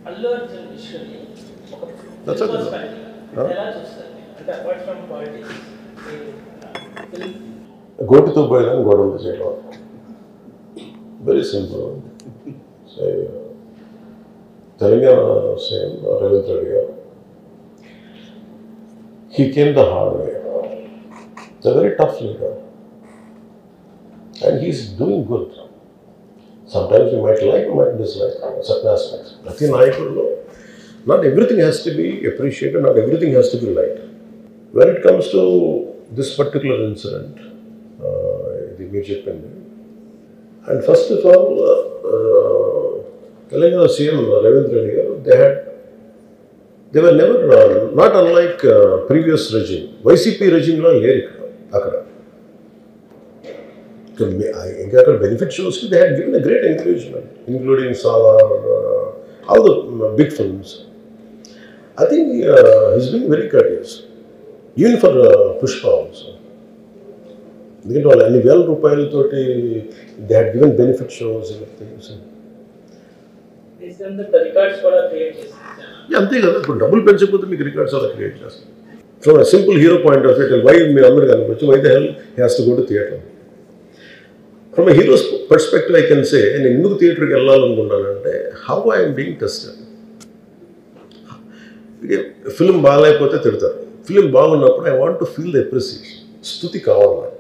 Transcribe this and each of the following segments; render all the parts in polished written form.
అల్లు అర్జున్ విషయాన్ని ఒక ఎలా చూస్తారు అంటే అపార్ట్ ఫ్రమ్ పాలిటిక్స్ గోటితో పోయిన గొడవలు చేయడం very simple. Telangana same Revanth Reddy గారు he came the hard way. It's a very tough leader and he's doing good. Sometimes you might like, you might dislike certain aspects. Prati Nayakudulo, not everything has to be appreciated, not everything has to be liked. When it comes to this particular incident, the major pending, and first of all, Telangana CM Ravindra Reddy garu, they were never, not unlike previous regime. YCP regime lo leru akkada. ఇంకా అక్కడ benefit shows they had given a great encouragement including Salaar, all the big films. I think he's been very courteous even for Pushpa also. ఎందుకంటే వాళ్ళు అన్ని వేల రూపాయలతోటి they had given benefit shows అంతే కదా. ఇప్పుడు డబ్బులు పెంచకపోతే మీకు రికార్డ్స్ అలా క్రియేట్ చేస్తారు. From simple hero point of view, why మీరు అందరూ కనిపించి why the hell he has to go to theatre. From a hero's perspective, I can say, నేను ఎందుకు థియేటర్కి వెళ్ళాలనుకుంటానంటే how I'm being tested. Film బాగాలేకపోతే తిడతారు, ఫిల్మ్ బాగున్నప్పుడు I want to feel the appreciation. స్తుతి కావాలి.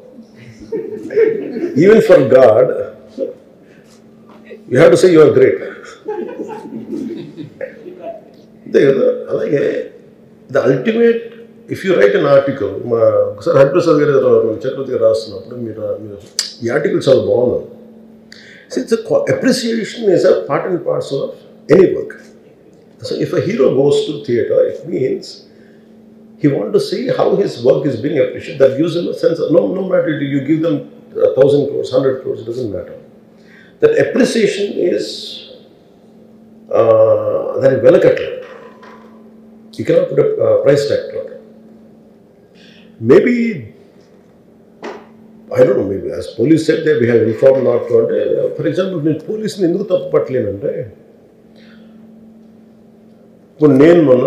Even for God you have to say you are great. అంతే కదా. అలాగే the ultimate, if you write an article, మా ఒకసారి హరిప్రసాద్ గారు చక్రవర్తి గారు రాస్తున్నప్పుడు మీరు ఈ ఆర్టికల్ చాలా బాగుంది. It's appreciation is a part and parcel of any work. So if a hero goes to theatre, it means he want to see how his work is being appreciated. That gives him a sense of, no matter you give them 1,000 crores, 100 crores, it doesn't matter. That appreciation is that is velakatla. You cannot put a price tag to it. Maybe, I don't know, maybe as police said that we have informed not to. For example, when police ni enduku tappu patleనంటే, ఇప్పుడు నేను మొన్న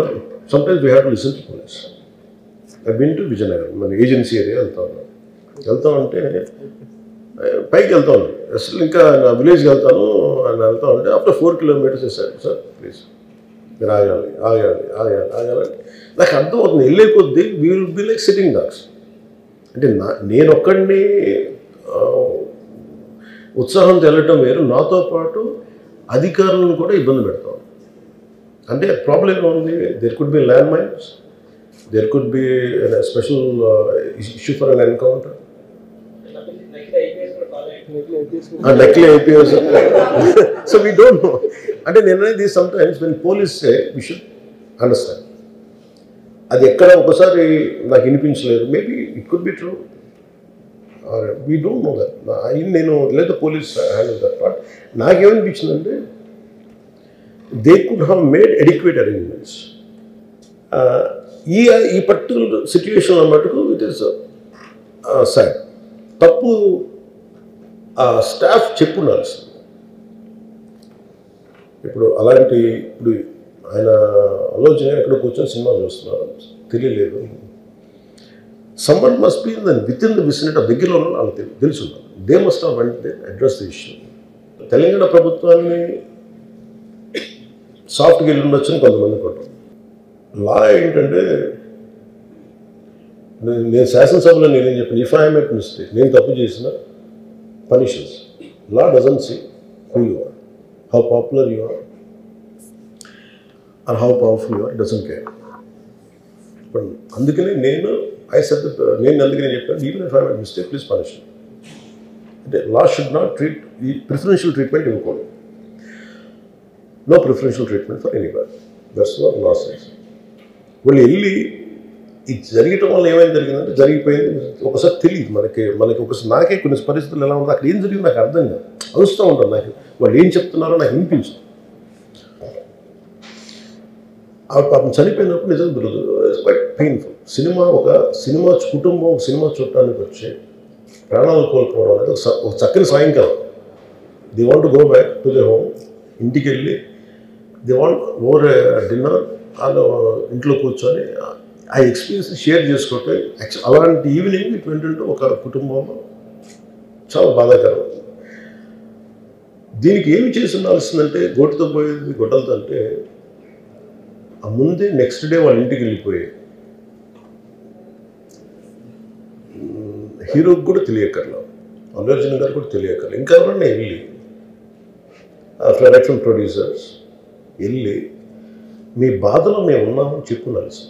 sometimes we have to listen to police. I've been to Vijayanagar, మన agency area వెళ్తా ఉంటే పైకి వెళ్తా ఉన్నాను. అసలు ఇంకా నా విలేజ్కి వెళ్తాను అని వెళ్తా ఉంటే ఆఫ్టర్ 4 kilometers చేశారు, సార్ ప్లీజ్ మీరు ఆగాలి. నాకు అర్థమవుతుంది, వెళ్ళే కొద్దీ we will be like sitting dogs. అంటే నేను ఒక్కడిని ఉత్సాహంతో వెళ్ళటం వేరు, నాతో పాటు అధికారులను కూడా ఇబ్బంది పెడతాం. అంటే ప్రాబ్లం ఏమో ఉంది, there could be landmines, there could be special issue for an encounter. నకిలీ IPS. So we don't know. అంటే నేను అనేది sometimes when police say we should understand. అది ఎక్కడ ఒకసారి నాకు వినిపించలేదు, maybe it could be true, we don't know that. నేను లేదా పోలీస్ హ్యాండిల్ దట్ పార్ట్. నాకేమనిపించిందంటే they could have made adequate arrangements. ఈ పర్టికులర్ సిచ్యువేషన్లో మటుకు ఇట్ ఈస్ సాడ్. తప్పు స్టాఫ్ చెప్పుండాల్సింది. ఇప్పుడు అలాంటి, ఇప్పుడు ఆయన ఆలోచన ఎక్కడ కూర్చొని సినిమా చూస్తున్నారు తెలియలేదు. Someone must be within the vicinity దగ్గరలో ఉన్న వాళ్ళకి తెలుసున్నారు. They must have went they address the issue. Telangana ప్రభుత్వాన్ని సాఫ్ట్గా వెళ్ళి ఉండొచ్చని కొంతమంది కొట్టం. లా ఏంటంటే, నేను శాసనసభలో నేనేం చెప్పాను, ఇఫ్ ఐ మేక్ మిస్టేక్, నేను తప్పు చేసిన punishments. Law doesn't see who you are, how popular you are are how powerful you are, doesn't care. But అందుకని నేను అందుకనే చెప్పాను, even if I make mistake please punish. అంటే లా షుడ్ నాట్ ట్రీట్, ఈ preferential treatment ఇవ్వకూడదు. No preferential treatment for anybody. That's what law says. వాళ్ళు వెళ్ళి ఇది జరగటం వల్ల ఏమైంది జరిగిందంటే, జరిగిపోయింది ఒకసారి తెలియదు మనకి ఒకసారి. నాకే కొన్ని పరిస్థితులు ఎలా ఉంటుంది, అక్కడ ఏం జరిగింది నాకు అర్థం కాదు, అరుస్తూ ఉంటాను. నాకు వాళ్ళు ఏం చెప్తున్నారో నాకు వినిపించదు. ఆ పాపం చనిపోయినప్పుడు నిజం క్వైట్ పెయిన్ఫుల్. సినిమా కుటుంబం ఒక సినిమా చూడటానికి వచ్చి ప్రాణాలు కోల్పోవడం అనేది ఒక చక్కని సాయంకాలం. They want to go back to they home. ఇంటికి వెళ్ళి దే వాంట్ ఓవర్ డిన్నర్ వాళ్ళు ఇంట్లో కూర్చొని ఆ ఎక్స్పీరియన్స్ షేర్ చేసుకుంటే అలాంటి ఈవినింగ్ ఇట్ వెంటనే ఒక కుటుంబంలో చాలా బాధాకరం. దీనికి ఏమి చేసి ఉండాల్సిందంటే గోటితో పోయేది గొడ్డలతో అంటే ఆ ముందే నెక్స్ట్ డే వాళ్ళ ఇంటికి వెళ్ళిపోయి హీరోకి కూడా తెలియకర్లా, అల్లు అర్జున్ గారు కూడా తెలియకర్లా, ఇంకా ఎవరన్నా వెళ్ళి డైరెక్షన్ ప్రొడ్యూసర్స్ వెళ్ళి మీ బాధలో మేము ఉన్నామని చెప్పుకోవాల్సి.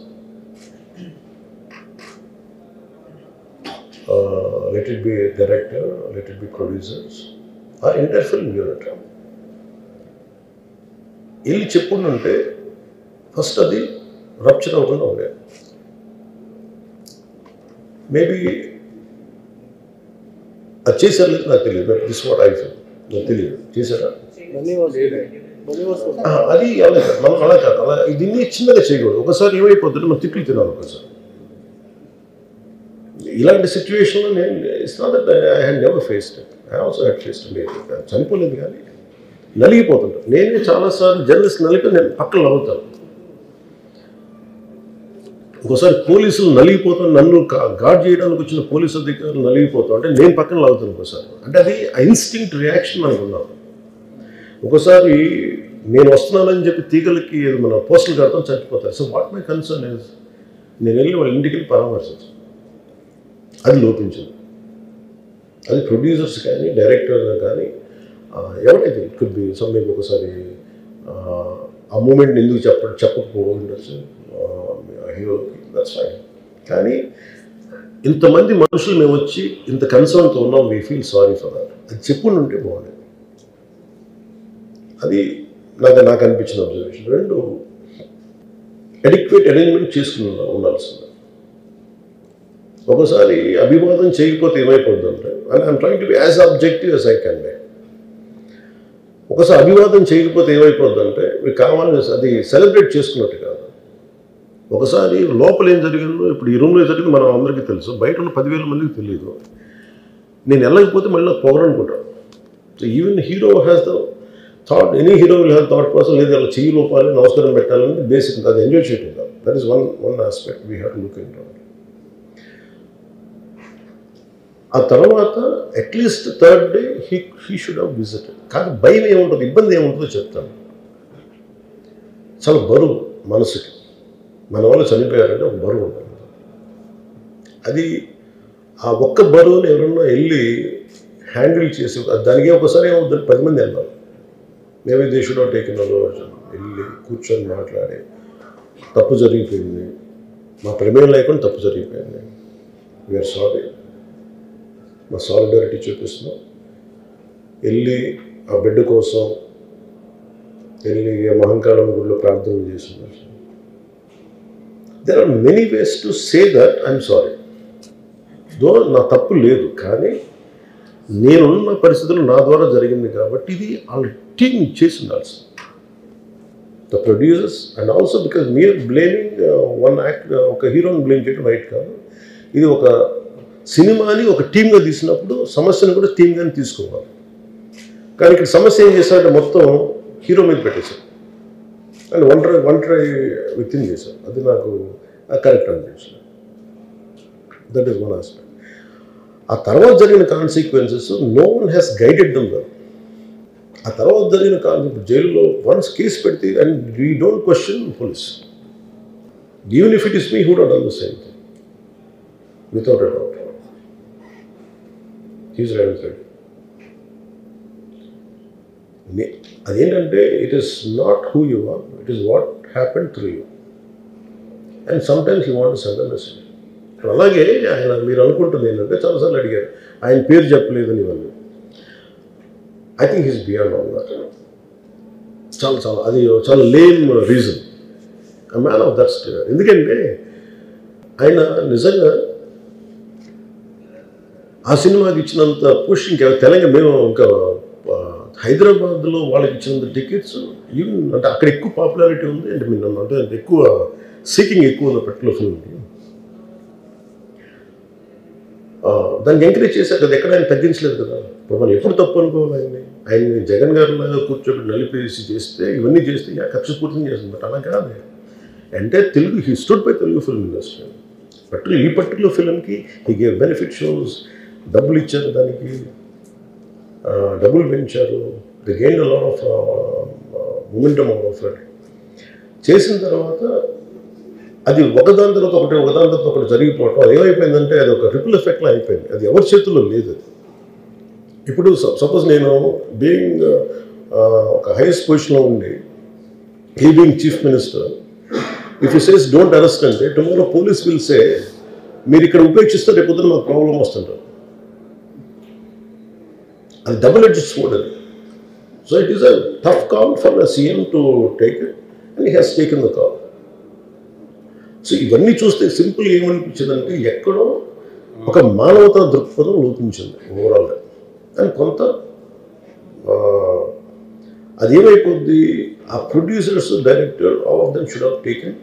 Let it be a director, let it be producers or entire film unit. వెళ్ళి చెప్పుకుంటే ఫస్ట్ అది రప్చర్ అవ్వకుండా ఉండేది. మేబీ అది చేశారు లేదు నాకు తెలియదు, but this what I feel, నాకు తెలియదు చేశారా అది అలా కాదు, మనం అలా కాదు, అలా దీన్ని చిన్నగా చేయకూడదు. ఒకసారి ఏమైపోతుంటే మనం తిట్లు తినాలి ఒకసారి. ఇలాంటి సిచ్యువేషన్లో నేను it's not that I had never faced it, I also had faced it. చనిపోలేదు కానీ నలిగిపోతుంటాను. నేనే చాలాసార్లు జర్నలిస్ట్ నలిపి నేను పక్కన నవ్వుతాను. ఒకసారి పోలీసులు నలిగిపోతాను, నన్ను గార్డ్ చేయడానికి వచ్చిన పోలీసు అధికారులు నలిగిపోతాం అంటే నేను పక్కన లాగుతాను ఒకసారి. అంటే అది ఇన్స్టింక్ట్ రియాక్షన్ మనకు ఉన్నాం. ఒకసారి నేను వస్తున్నానని చెప్పి తీగలకి మన పోస్టులు కడతాం చచ్చిపోతారు. So what my concern is నేను వెళ్ళి వాళ్ళ ఇంటికి వెళ్ళి పరామర్శించాను. అది లోపించింది. అది ప్రొడ్యూసర్స్ కానీ డైరెక్టర్ కానీ ఎవరైతే ఇట్ కుడ్ బి సమ్మె ఒకసారి ఆ మూమెంట్ ఎందుకు చెప్పకపోవడం ఉండొచ్చు హీరోకి, దట్స్ ఫైన్. కానీ ఇంతమంది మనుషులు మేము వచ్చి ఇంత కన్సర్న్తో ఉన్నాం, we feel sorry for that, అది చెప్పుంటే బాగుండేది. అది నాకు అనిపించిన అబ్జర్వేషన్. రెండు అడిక్వేట్ అరేంజ్మెంట్ చేసుకుని ఉండాల్సింది. ఒకసారి అభివాదం చేయకపోతే ఏమైపోద్ది అంటే, and I'm trying to be as objective as I can be. ఒకసారి అభివాదం చేయకపోతే ఏమైపోద్ది అంటే మీకు కావాలని అది సెలబ్రేట్ చేసుకున్నట్టు కాదు. ఒకసారి లోపల ఏం జరిగిందో ఇప్పుడు ఈ రూమ్లో జరిగింది మనం అందరికీ తెలుసు, బయట ఉన్న 10,000 మందికి తెలియదు. నేను వెళ్ళకపోతే మళ్ళీ నాకు పొగరనుకుంటాను. So even hero has the thought, any hero will have thought process, లేదు అలా చెయ్యి లోపాలి నమస్కారం పెట్టాలని బేసిక్, అది ఎంజాయ్ చేయటం కాదు. That is one aspect we have to look in. ఆ తర్వాత at least third day he should have visited. కానీ భయం ఏముంటుంది, ఇబ్బంది ఏముంటుందో చెప్తాను. చాలా బరువు మనసుకి, మన వాళ్ళు చనిపోయారంటే ఒక బరువు ఉంటుంది. అది ఆ ఒక్క బరువుని ఎవరన్నా వెళ్ళి హ్యాండిల్ చేసి దానికి ఒకసారి ఏమవుతుంది 10 మంది వెళ్ళాలి. Maybe they should have taken Allu Arjun వెళ్ళి కూర్చొని మాట్లాడి తప్పు జరిగిపోయింది, మా ప్రమేయం లేకుండా తప్పు జరిగిపోయింది, వీఆర్ సారీ, మా సాలిడారిటీ చూపిస్తున్నాం, వెళ్ళి ఆ బిడ్డ కోసం వెళ్ళి మహంకాళం గుడిలో ప్రార్థన చేస్తున్నారు. There are many ways to say that I'm sorry, though నా తప్పు లేదు, కానీ నేనున్న పరిస్థితులు నా ద్వారా జరిగింది కాబట్టి ఇది వాళ్ళ టీం చేసి ఉండాల్సి. The producers and also because మీరు బ్లేమింగ్ వన్ యాక్ట్, ఒక హీరోని బ్లేమ్ చేయడం రైట్ కాదు. ఇది ఒక సినిమాని ఒక టీమ్గా తీసినప్పుడు సమస్యను కూడా టీమ్గానే తీసుకోవాలి. కానీ ఇక్కడ సమస్య ఏం చేశారంటే మొత్తం హీరో మీద పెట్టేశారు అండ్ ఒంటరి వ్యక్తిని చేశారు. అది నాకు కరెక్ట్ అనిపించింది. That is one aspect. ఆ తర్వాత జరిగిన consequences no one has guided them well. ఆ తర్వాత జరిగిన కాన్సెప్ట్ జైలులో వన్స్ కేసు పెడితే and we don't question police, even if it is me who would done the same thing without a doubt. He's Revanth Reddy. అదేంటంటే it is not who you are, it is what happen through you and sometimes you want to send a message. అలాగే ఆయన మీరు అనుకుంటుంది ఏంటంటే చాలాసార్లు అడిగారు ఆయన పేరు చెప్పలేదని ఇవన్నీ. I think he's beyond all that. చాలా అది చాలా lame reason, a man of that state. ఎందుకంటే ఆయన నిజంగా ఆ సినిమాకి ఇచ్చినంత పుష్ ఇంకా తెలంగాణ మేము ఇంకా హైదరాబాద్లో వాళ్ళకి ఇచ్చినంత టికెట్స్ ఈవెన్ అంటే అక్కడ ఎక్కువ పాపులారిటీ ఉంది అంటే మీరు అంటే ఎక్కువ సీకింగ్ ఎక్కువ ఉన్న పర్టికులర్ ఫిల్మ్కి దాన్ని ఎంకరేజ్ చేశారు కదా, ఎక్కడ ఆయన తగ్గించలేదు కదా. ఇప్పుడు మనం ఎప్పుడు తప్పు అనుకోవాలి ఆయన్ని. ఆయన్ని జగన్ గారిలాగా కూర్చోబెట్టి నలిపేసి చేస్తే ఇవన్నీ చేస్తే కక్షపూర్తం చేస్తుంది. బట్ అలా కాదు. అంటే Telugu he stood by Telugu film industry. ఈ పర్టికులర్ ఫిల్మ్కి హీ గేవ్ బెనిఫిట్ షోస్, డబ్బులు ఇచ్చారు, దానికి డబ్బులు పెంచారు. The gain lot of momentum of it. చేసిన తర్వాత అది ఒకదాని తర్వాత ఒకటి జరిగిపోవటం, అది ఏమైపోయిందంటే అది ఒక రిపుల్ ఎఫెక్ట్లో అయిపోయింది. అది ఎవరి చేతుల్లో లేదు. ఇప్పుడు సపోజ్ నేను బీయింగ్ ఒక హైయెస్ట్ పొజిషన్లో ఉండి, he being chief minister, if you says don't arrest అంటే టుమారో పోలీస్ విల్ సే మీరు ఇక్కడ ఉపేక్షిస్తే రేపు పొద్దున మాకు ప్రాబ్లం వస్తుంటారు. అది డబుల్ ఎడ్జ్డ్ స్వోర్డ్ అది. So it is a tough call for the CM to take it and he has taken the call. So ఇవన్నీ చూస్తే సింపుల్ ఏమనిపించిందంటే ఎక్కడో ఒక మానవతా దృక్పథం లోపించింది ఓవరాల్గా. అండ్ కొంత అదేమైపోద్ది, ఆ producers, director, all of them should have taken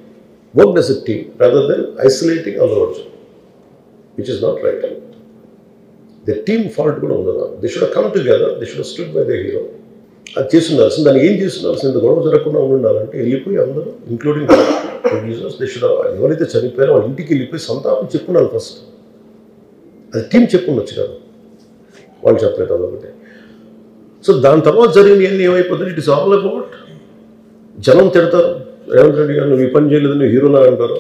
worked as a team rather than isolating Allu Arjun, which is not right. The team fault కూడా ఉండదు. They should come together, they should stood by the hero. అది చేస్తుండాల్సింది. దాన్ని ఏం చేస్తుండాల్సింది, ఇంత గొడవ జరగకుండా ఉండాలంటే వెళ్ళిపోయి అందరూ ఇంక్లూడింగ్ ప్రొడ్యూసర్స్ దే షుడ్, ఎవరైతే చనిపోయారో వాళ్ళ ఇంటికి వెళ్ళిపోయి సంతాపం చెప్పున్నారు ఫస్ట్. అది టీం చెప్పుండొచ్చు కదా, వాళ్ళు చెప్పలేదు అదొకటి. సో దాని తర్వాత జరిగినవన్నీ ఏమైపోతుంది, ఇట్ ఇస్ ఆల్ అబౌట్ జనం తిడతారు, రేవంత్ రెడ్డి గారు నువ్వు ఈ పని చేయలేదని హీరోలా అంటారు.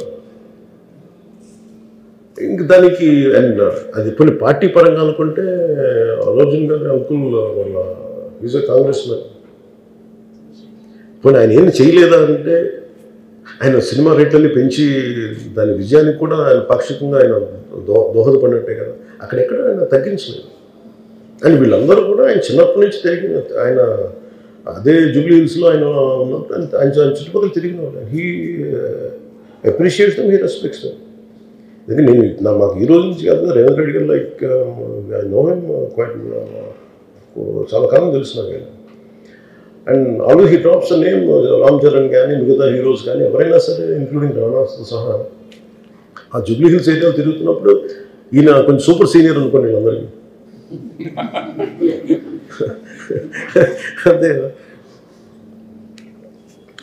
ఇంక దానికి అండ్ అది కొన్ని పార్టీ పరంగా అనుకుంటే అల్లు అర్జున్ గారి అంకుల్ వాళ్ళ ఈజ్ ఎ కాంగ్రెస్ మ్యాన్. పోనీ ఆయన ఏమి చేయలేదా అంటే ఆయన సినిమా రేట్లన్నీ పెంచి దాని విజయానికి కూడా ఆయన పాక్షికంగా ఆయన దోహదపడినట్టే కదా. అక్కడెక్కడ ఆయన తగ్గించలేదు. అండ్ వీళ్ళందరూ కూడా ఆయన చిన్నప్పటి నుంచి తిరిగిన, ఆయన అదే జూబ్లీ హిల్స్లో ఆయన ఉన్నప్పుడు ఆయన చుట్టుపక్కల తిరిగిన వాళ్ళు. He appreciates them, he respects them. ఎందుకంటే మాకు ఈ రోజు నుంచి కాదు, Revanth Reddy garu like I know him quite, చాలా కాలం తెలుసు నాకు ఆయన. And always he drops a name, Ram Charan కానీ మిగతా హీరోస్ కానీ ఎవరైనా సరే ఇంక్లూడింగ్ రాణాతో సహా ఆ జూబ్లీ హిల్స్ ఏరియాలో తిరుగుతున్నప్పుడు ఈయన కొంచెం సూపర్ సీనియర్ అనుకోండి అందరికీ. అంతే కదా.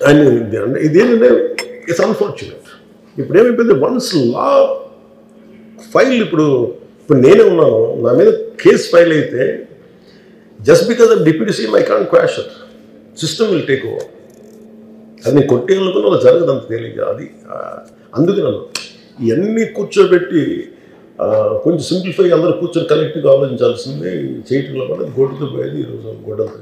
అండ్ ఇదేంటంటే ఇట్స్ అన్ఫార్చునేట్. ఇప్పుడు ఏమైపోయింది, వన్స్ లా ఫైల్ ఇప్పుడు నేనే ఉన్నాను, నా మీద కేసు ఫైల్ అయితే just because of deputy CM I can't quash it, system will take over. అది నేను కొట్టేయాలనుకున్న అది జరగదు అంత తేలిక. అది అందుకే నన్ను ఇవన్నీ కూర్చోబెట్టి కొంచెం సింప్లిఫై అందరూ కూర్చొని కలెక్టివ్గా ఆలోచించాల్సిందే చేయటంలో కూడా గోటుతో పోయేది ఈరోజు గొడ్డలతో.